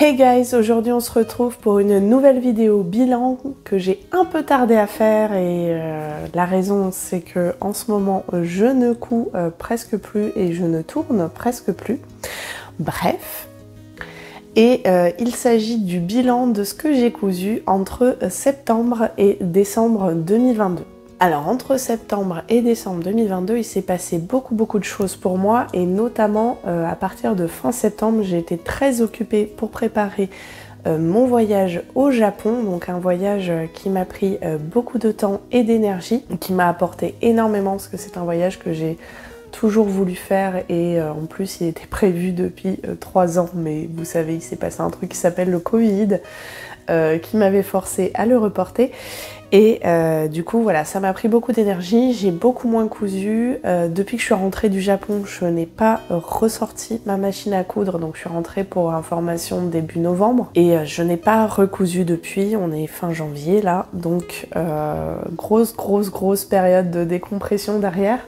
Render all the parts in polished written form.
Hey guys, aujourd'hui on se retrouve pour une nouvelle vidéo bilan que j'ai un peu tardé à faire et la raison c'est que en ce moment je ne couds presque plus et je ne tourne presque plus. Bref, et il s'agit du bilan de ce que j'ai cousu entre septembre et décembre 2022. Alors entre septembre et décembre 2022, il s'est passé beaucoup de choses pour moi et notamment à partir de fin septembre, j'ai été très occupée pour préparer mon voyage au Japon, donc un voyage qui m'a pris beaucoup de temps et d'énergie, qui m'a apporté énormément parce que c'est un voyage que j'ai toujours voulu faire et en plus il était prévu depuis 3 ans, mais vous savez il s'est passé un truc qui s'appelle le Covid qui m'avait forcé à le reporter. Et du coup voilà, ça m'a pris beaucoup d'énergie, j'ai beaucoup moins cousu. Depuis que je suis rentrée du Japon, je n'ai pas ressorti ma machine à coudre, donc je suis rentrée pour information début novembre. Et je n'ai pas recousu depuis, on est fin janvier là, donc grosse période de décompression derrière.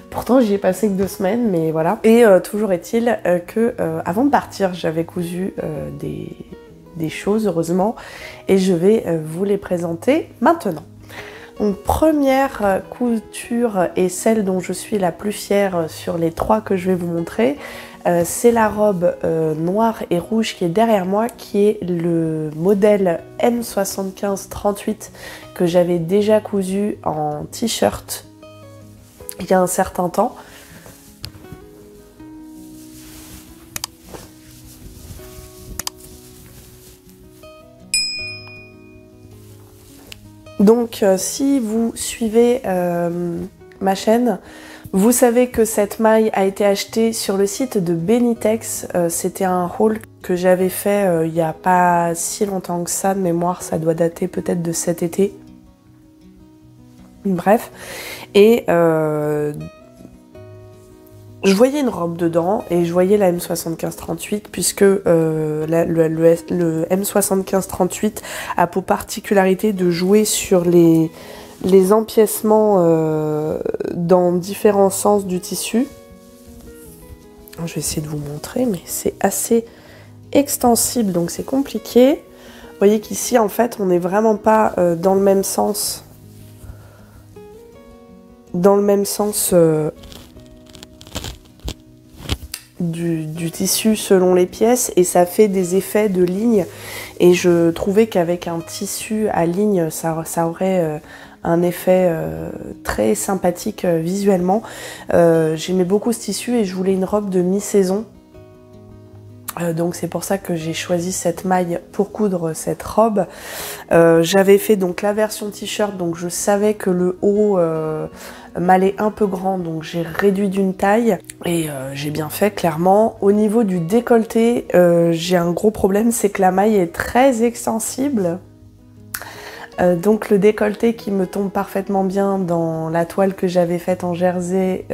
Pourtant j'y ai passé que 2 semaines, mais voilà. Et toujours est-il que avant de partir, j'avais cousu des choses heureusement et je vais vous les présenter maintenant. Donc première couture et celle dont je suis la plus fière sur les 3 que je vais vous montrer, c'est la robe noire et rouge qui est derrière moi, qui est le modèle M75-38 que j'avais déjà cousu en t-shirt il y a un certain temps. Donc si vous suivez ma chaîne, vous savez que cette maille a été achetée sur le site de Benitex. C'était un haul que j'avais fait il n'y a pas si longtemps que ça de mémoire, ça doit dater peut-être de cet été. Bref, et je voyais une robe dedans et je voyais la M75-38 puisque le M75-38 a pour particularité de jouer sur les empiècements dans différents sens du tissu. Je vais essayer de vous montrer, mais c'est assez extensible donc c'est compliqué. Vous voyez qu'ici en fait on n'est vraiment pas dans le même sens. Du tissu selon les pièces et ça fait des effets de lignes et je trouvais qu'avec un tissu à lignes ça aurait un effet très sympathique visuellement. J'aimais beaucoup ce tissu et je voulais une robe de mi-saison. Donc c'est pour ça que j'ai choisi cette maille pour coudre cette robe. J'avais fait donc la version t-shirt, donc je savais que le haut m'allait un peu grand, donc j'ai réduit d'une taille et j'ai bien fait clairement. Au niveau du décolleté, j'ai un gros problème, c'est que la maille est très extensible. Donc le décolleté qui me tombe parfaitement bien dans la toile que j'avais faite en jersey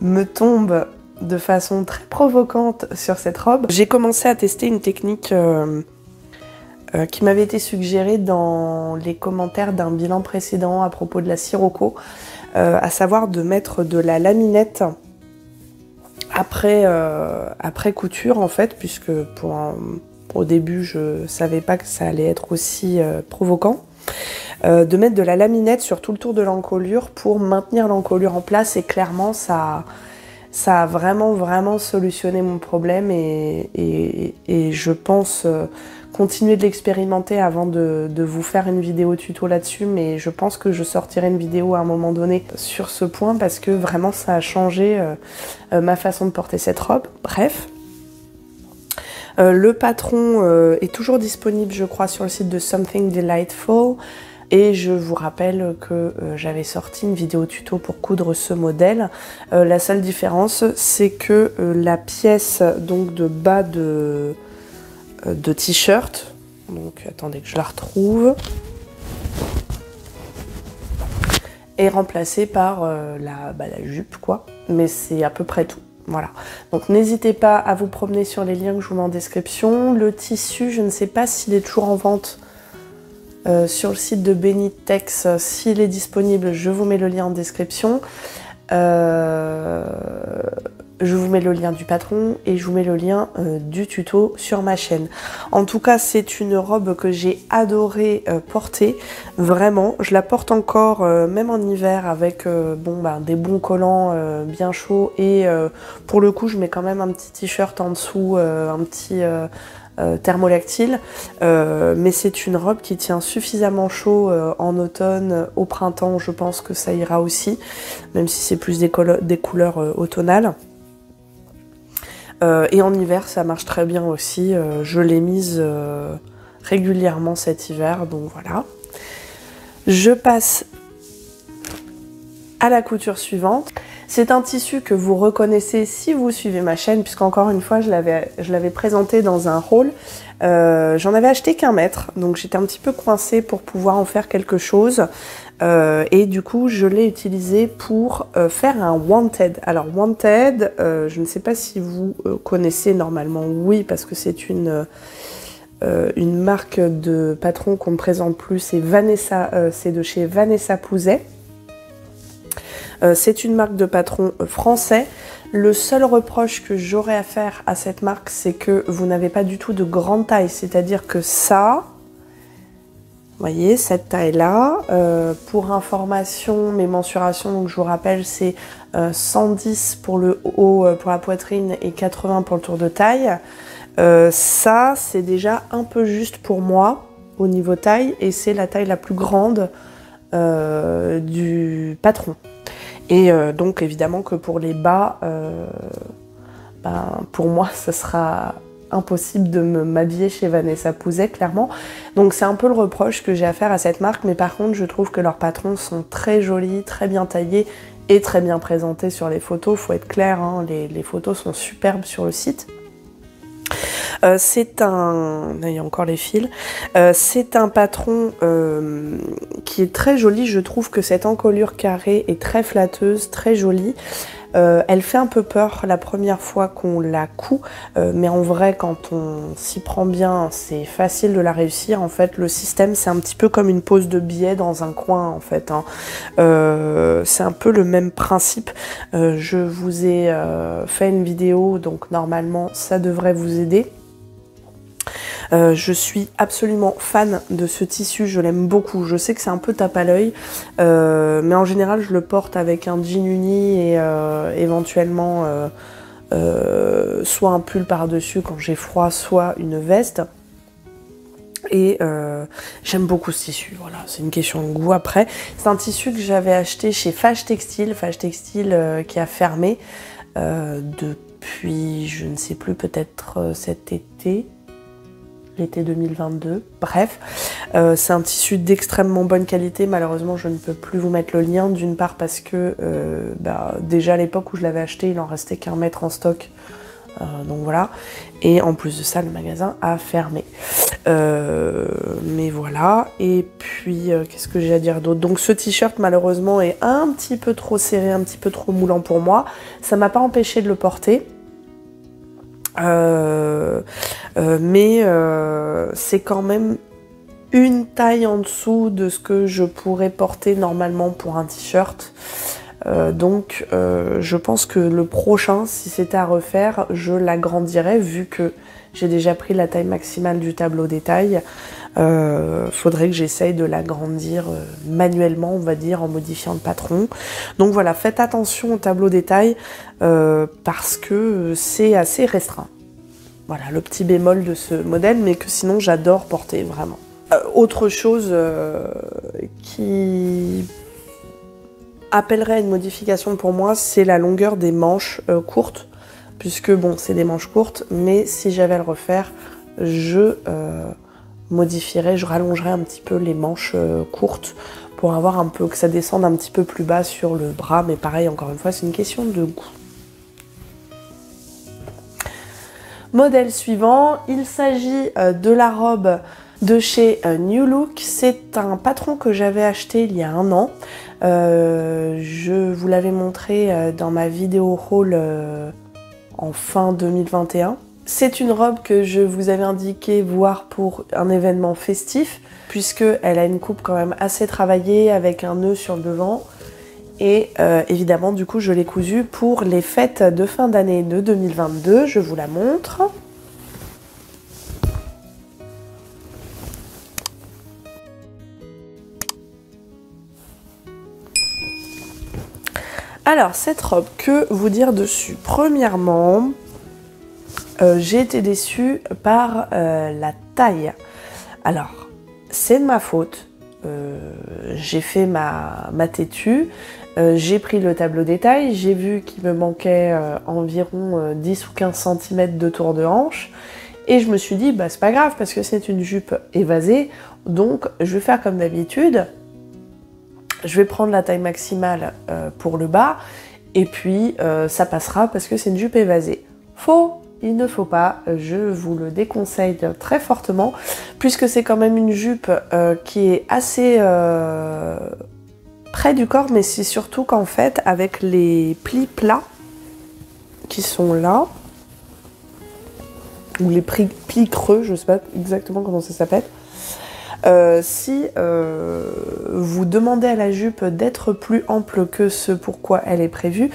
me tombe de façon très provocante sur cette robe. J'ai commencé à tester une technique qui m'avait été suggérée dans les commentaires d'un bilan précédent à propos de la Sirocco, à savoir de mettre de la laminette après couture en fait, puisque au début je savais pas que ça allait être aussi provoquant. De mettre de la laminette sur tout le tour de l'encolure pour maintenir l'encolure en place et clairement ça a vraiment solutionné mon problème et je pense continuer de l'expérimenter avant de vous faire une vidéo tuto là-dessus, mais je pense que je sortirai une vidéo à un moment donné sur ce point parce que vraiment ça a changé ma façon de porter cette robe. Bref. Le patron est toujours disponible je crois sur le site de Something Delightful. Et je vous rappelle que j'avais sorti une vidéo tuto pour coudre ce modèle. La seule différence, c'est que la pièce donc de bas de t-shirt, donc attendez que je la retrouve, est remplacée par la jupe quoi. Mais c'est à peu près tout. Voilà. Donc n'hésitez pas à vous promener sur les liens que je vous mets en description. Le tissu, je ne sais pas s'il est toujours en vente. Sur le site de Benitex, s'il est disponible, je vous mets le lien en description. je vous mets le lien du patron et je vous mets le lien du tuto sur ma chaîne. En tout cas, c'est une robe que j'ai adoré porter, vraiment. Je la porte encore, même en hiver, avec des bons collants bien chauds. Et pour le coup, je mets quand même un petit t-shirt en dessous, un petit thermolactyle. Mais c'est une robe qui tient suffisamment chaud en automne, au printemps, je pense que ça ira aussi, même si c'est plus des couleurs automnales. Et en hiver, ça marche très bien aussi. Je l'ai mise régulièrement cet hiver, donc voilà. Je passe à la couture suivante. C'est un tissu que vous reconnaissez si vous suivez ma chaîne, puisqu'encore une fois, je l'avais présenté dans un haul. J'en avais acheté qu'un mètre, donc j'étais un petit peu coincée pour pouvoir en faire quelque chose. Et du coup, je l'ai utilisé pour faire un wanted. Alors wanted, je ne sais pas si vous connaissez normalement, oui, parce que c'est une marque de patron qu'on ne présente plus, c'est Vanessa, c'est de chez Vanessa Pouzet. C'est une marque de patron français. Le seul reproche que j'aurais à faire à cette marque, c'est que vous n'avez pas du tout de grande taille. C'est-à-dire que ça, vous voyez, cette taille-là, pour information, mes mensurations, donc je vous rappelle, c'est 110 pour le haut, pour la poitrine et 80 pour le tour de taille. Ça, c'est déjà un peu juste pour moi au niveau taille et c'est la taille la plus grande du patron. Et donc évidemment que pour les bas, pour moi, ce sera impossible de m'habiller chez Vanessa Pouzet, clairement. Donc c'est un peu le reproche que j'ai à faire à cette marque, mais par contre, je trouve que leurs patrons sont très jolis, très bien taillés et très bien présentés sur les photos. Faut être clair, hein, les photos sont superbes sur le site. C'est un... il y a encore les fils. C'est un patron qui est très joli. Je trouve que cette encolure carrée est très flatteuse, très jolie. Elle fait un peu peur la première fois qu'on la coud, mais en vrai, quand on s'y prend bien, c'est facile de la réussir. En fait, le système, c'est un petit peu comme une pose de billet dans un coin, en fait. Hein. C'est un peu le même principe. Je vous ai fait une vidéo, donc normalement, ça devrait vous aider. Je suis absolument fan de ce tissu, je l'aime beaucoup. Je sais que c'est un peu tape à l'œil, mais en général je le porte avec un jean uni et éventuellement soit un pull par-dessus quand j'ai froid, soit une veste. Et j'aime beaucoup ce tissu, voilà, c'est une question de goût après. C'est un tissu que j'avais acheté chez Fage Textile qui a fermé depuis, je ne sais plus, peut-être cet été. L'été 2022, bref, c'est un tissu d'extrêmement bonne qualité. Malheureusement, je ne peux plus vous mettre le lien, d'une part parce que déjà à l'époque où je l'avais acheté, il en restait qu'un mètre en stock, donc voilà, et en plus de ça, le magasin a fermé. Mais voilà, et puis qu'est-ce que j'ai à dire d'autre? Donc ce t-shirt malheureusement est un petit peu trop serré, un petit peu trop moulant pour moi. Ça m'a pas empêché de le porter. Mais c'est quand même une taille en dessous de ce que je pourrais porter normalement pour un t-shirt. Donc je pense que le prochain, si c'était à refaire, je l'agrandirais vu que j'ai déjà pris la taille maximale du tableau détail. Faudrait que j'essaye de l'agrandir manuellement, on va dire, en modifiant le patron. Donc voilà, faites attention au tableau détail parce que c'est assez restreint. Voilà, le petit bémol de ce modèle, mais que sinon j'adore porter, vraiment. Autre chose qui appellerait une modification pour moi, c'est la longueur des manches courtes, puisque bon, c'est des manches courtes, mais si j'avais à le refaire, je modifierais, je rallongerais un petit peu les manches courtes pour avoir un peu, que ça descende un petit peu plus bas sur le bras, mais pareil, encore une fois, c'est une question de goût. Modèle suivant, il s'agit de la robe de chez New Look. C'est un patron que j'avais acheté il y a un an. Je vous l'avais montré dans ma vidéo haul en fin 2021. C'est une robe que je vous avais indiqué voir pour un événement festif, puisque elle a une coupe quand même assez travaillée avec un nœud sur le devant. Et évidemment, du coup, je l'ai cousue pour les fêtes de fin d'année de 2022. Je vous la montre. Alors, cette robe, que vous dire dessus? Premièrement, j'ai été déçue par la taille. Alors, c'est de ma faute. J'ai fait ma têtue. J'ai pris le tableau des tailles. J'ai vu qu'il me manquait environ 10 ou 15 cm de tour de hanche. Et je me suis dit, bah, c'est pas grave parce que c'est une jupe évasée. Donc, je vais faire comme d'habitude. Je vais prendre la taille maximale pour le bas et puis ça passera parce que c'est une jupe évasée. Faux, il ne faut pas, je vous le déconseille très fortement puisque c'est quand même une jupe qui est assez près du corps, mais c'est surtout qu'en fait avec les plis plats qui sont là, ou les plis creux, je sais pas exactement comment ça s'appelle. Si vous demandez à la jupe d'être plus ample que ce pourquoi elle est prévue,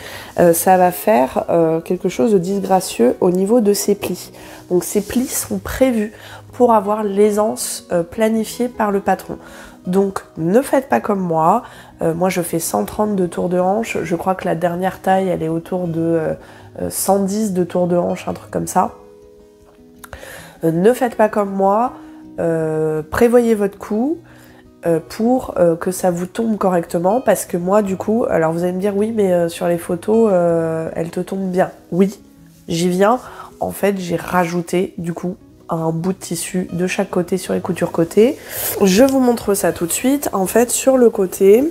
ça va faire quelque chose de disgracieux au niveau de ses plis. Donc ces plis sont prévus pour avoir l'aisance planifiée par le patron. Donc ne faites pas comme moi. Moi je fais 130 de tour de hanche. Je crois que la dernière taille elle est autour de 110 de tour de hanche, un truc comme ça. Ne faites pas comme moi. Prévoyez votre cou pour que ça vous tombe correctement parce que moi du coup, alors vous allez me dire oui mais sur les photos elle te tombe bien. Oui, j'y viens. En fait j'ai rajouté du coup un bout de tissu de chaque côté sur les coutures côté. Je vous montre ça tout de suite. En fait sur le côté,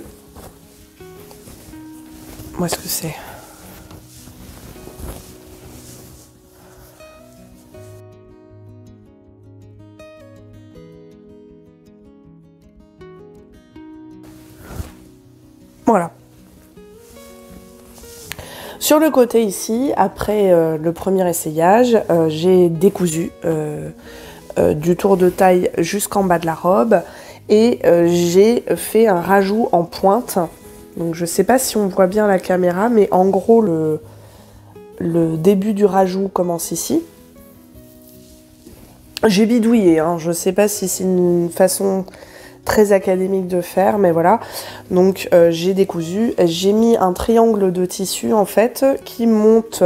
où est-ce que c'est ? Voilà. Sur le côté ici, après le premier essayage, j'ai décousu du tour de taille jusqu'en bas de la robe et j'ai fait un rajout en pointe. Donc je sais pas si on voit bien la caméra, mais en gros le début du rajout commence ici. J'ai bidouillé, hein, je sais pas si c'est une façon très académique de faire, mais voilà. Donc j'ai décousu, j'ai mis un triangle de tissu en fait qui monte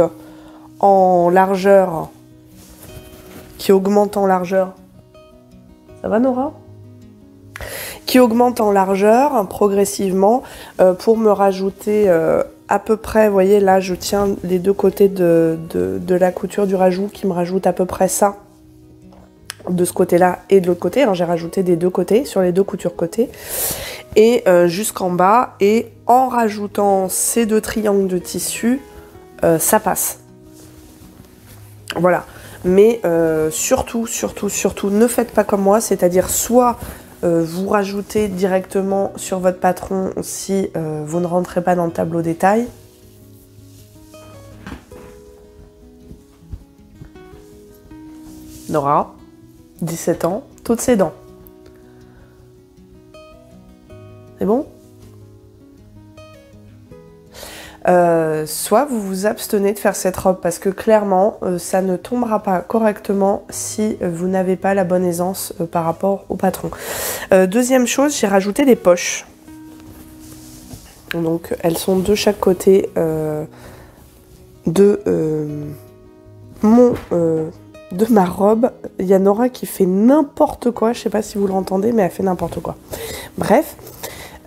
en largeur, qui augmente en largeur. Ça va Nora ? Qui augmente en largeur progressivement pour me rajouter à peu près, vous voyez là je tiens les deux côtés de la couture du rajout qui me rajoute à peu près ça. De ce côté-là et de l'autre côté. Alors j'ai rajouté des deux côtés, sur les deux coutures côté. Et jusqu'en bas. Et en rajoutant ces deux triangles de tissu, ça passe. Voilà. Mais surtout, ne faites pas comme moi. C'est-à-dire soit vous rajoutez directement sur votre patron si vous ne rentrez pas dans le tableau des tailles. Nora 17 ans, toutes ses dents. C'est bon ? Soit vous vous abstenez de faire cette robe parce que clairement ça ne tombera pas correctement si vous n'avez pas la bonne aisance par rapport au patron. Deuxième chose, j'ai rajouté des poches. Donc elles sont de chaque côté de ma robe. Il y a Nora qui fait n'importe quoi, je sais pas si vous l'entendez, mais elle fait n'importe quoi. Bref,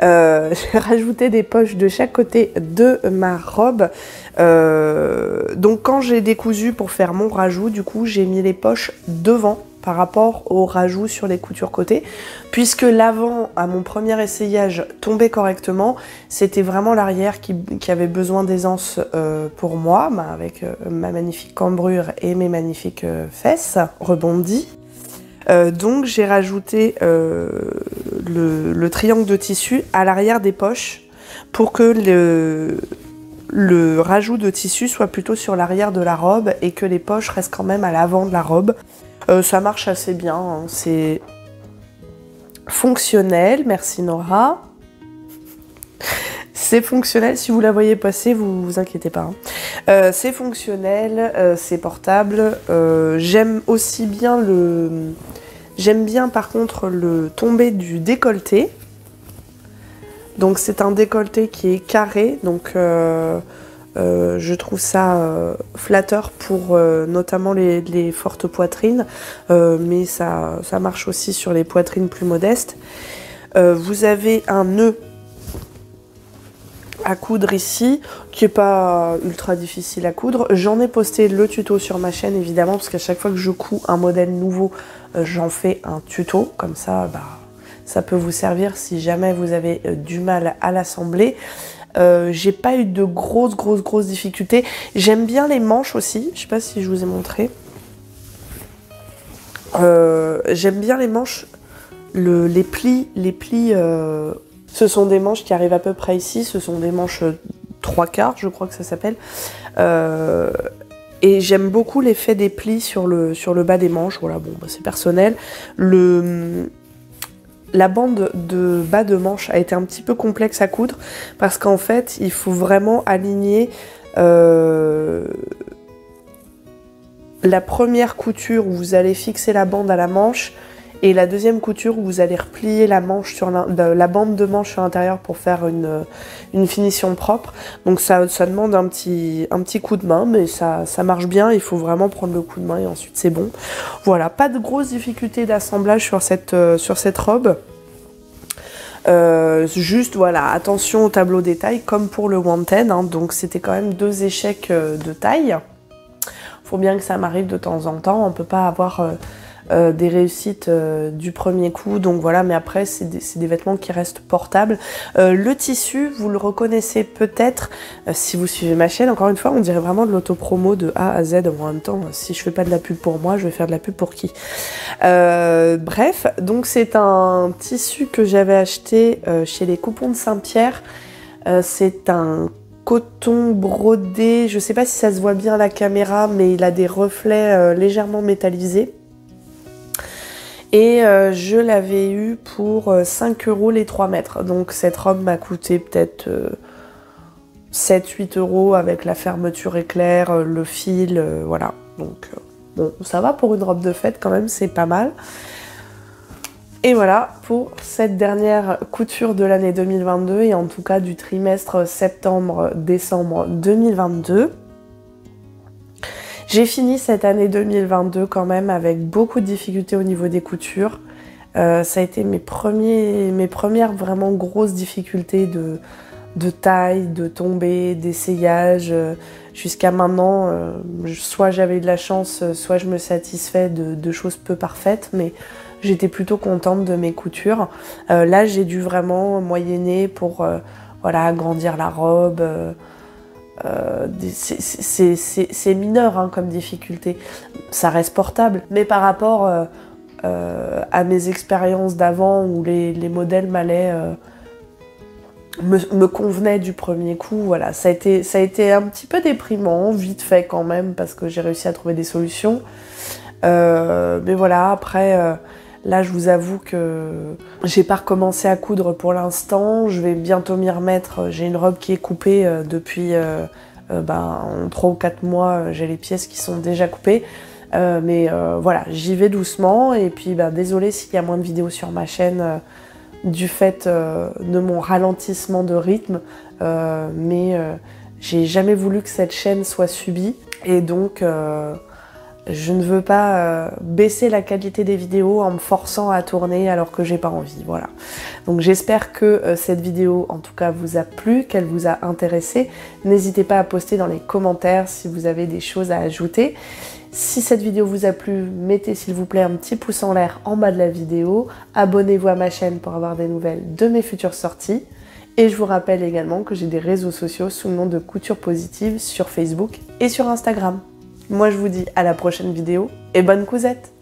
j'ai rajouté des poches de chaque côté de ma robe. Donc quand j'ai décousu pour faire mon rajout, du coup j'ai mis les poches devant par rapport au rajout sur les coutures côté, puisque l'avant à mon premier essayage tombait correctement, c'était vraiment l'arrière qui avait besoin d'aisance pour moi, avec ma magnifique cambrure et mes magnifiques fesses rebondies. Donc j'ai rajouté le triangle de tissu à l'arrière des poches pour que le rajout de tissu soit plutôt sur l'arrière de la robe et que les poches restent quand même à l'avant de la robe. Ça marche assez bien, hein. C'est fonctionnel, merci Nora. C'est fonctionnel, si vous la voyez passer, vous inquiétez pas. Hein. C'est fonctionnel, c'est portable. J'aime aussi bien J'aime bien par contre le tombé du décolleté. Donc c'est un décolleté qui est carré, donc je trouve ça flatteur pour notamment les fortes poitrines, mais ça marche aussi sur les poitrines plus modestes. Vous avez un nœud à coudre ici, qui est pas ultra difficile à coudre. J'en ai posté le tuto sur ma chaîne évidemment, parce qu'à chaque fois que je couds un modèle nouveau, j'en fais un tuto, comme ça ça peut vous servir si jamais vous avez du mal à l'assembler. J'ai pas eu de grosses difficultés. J'aime bien les manches aussi, je sais pas si je vous ai montré. J'aime bien les manches, les plis, ce sont des manches qui arrivent à peu près ici, ce sont des manches 3/4, je crois que ça s'appelle. Et j'aime beaucoup l'effet des plis sur le bas des manches. Voilà, bon, c'est personnel. La bande de bas de manche a été un petit peu complexe à coudre parce qu'en fait, il faut vraiment aligner la première couture où vous allez fixer la bande à la manche et la deuxième couture où vous allez replier la manche sur la bande de manche sur l'intérieur pour faire une finition propre. Donc ça demande un petit coup de main, mais ça marche bien. Il faut vraiment prendre le coup de main et ensuite c'est bon. Voilà, pas de grosses difficultés d'assemblage sur cette robe. Juste voilà, attention au tableau des tailles comme pour le Wanted, hein, donc c'était quand même 2 échecs de taille. Faut bien que ça m'arrive de temps en temps, on peut pas avoir des réussites du premier coup, donc voilà, mais après c'est des vêtements qui restent portables. Le tissu, vous le reconnaissez peut-être si vous suivez ma chaîne. Encore une fois, on dirait vraiment de l'autopromo de A à Z en même temps. Si je fais pas de la pub pour moi, je vais faire de la pub pour qui? Bref, donc c'est un tissu que j'avais acheté chez les Coupons de Saint-Pierre. C'est un coton brodé, je sais pas si ça se voit bien à la caméra, mais il a des reflets légèrement métallisés. Et je l'avais eu pour 5 € les 3 mètres. Donc cette robe m'a coûté peut-être 7-8 € avec la fermeture éclair, le fil, voilà. Donc bon, ça va pour une robe de fête quand même, c'est pas mal. Et voilà pour cette dernière couture de l'année 2022 et en tout cas du trimestre septembre-décembre 2022. J'ai fini cette année 2022 quand même avec beaucoup de difficultés au niveau des coutures. Ça a été mes premières vraiment grosses difficultés de taille, de tombée, d'essayage. Jusqu'à maintenant, soit j'avais de la chance, soit je me satisfais de choses peu parfaites, mais j'étais plutôt contente de mes coutures. Là, j'ai dû vraiment moyenner pour voilà, agrandir la robe. C'est mineur hein, comme difficulté, ça reste portable, mais par rapport à mes expériences d'avant où les modèles m'allaient me convenaient du premier coup, voilà, ça a été un petit peu déprimant, vite fait quand même, parce que j'ai réussi à trouver des solutions, mais voilà, après là je vous avoue que j'ai pas recommencé à coudre pour l'instant, je vais bientôt m'y remettre. J'ai une robe qui est coupée depuis en 3 ou 4 mois, j'ai les pièces qui sont déjà coupées. Mais voilà, j'y vais doucement et puis désolée s'il y a moins de vidéos sur ma chaîne du fait de mon ralentissement de rythme, mais j'ai jamais voulu que cette chaîne soit subie et donc je ne veux pas baisser la qualité des vidéos en me forçant à tourner alors que j'ai pas envie, voilà. Donc j'espère que cette vidéo en tout cas vous a plu, qu'elle vous a intéressé. N'hésitez pas à poster dans les commentaires si vous avez des choses à ajouter. Si cette vidéo vous a plu, mettez s'il vous plaît un petit pouce en l'air en bas de la vidéo. Abonnez-vous à ma chaîne pour avoir des nouvelles de mes futures sorties. Et je vous rappelle également que j'ai des réseaux sociaux sous le nom de Couture Positive sur Facebook et sur Instagram. Moi je vous dis à la prochaine vidéo et bonne cousette!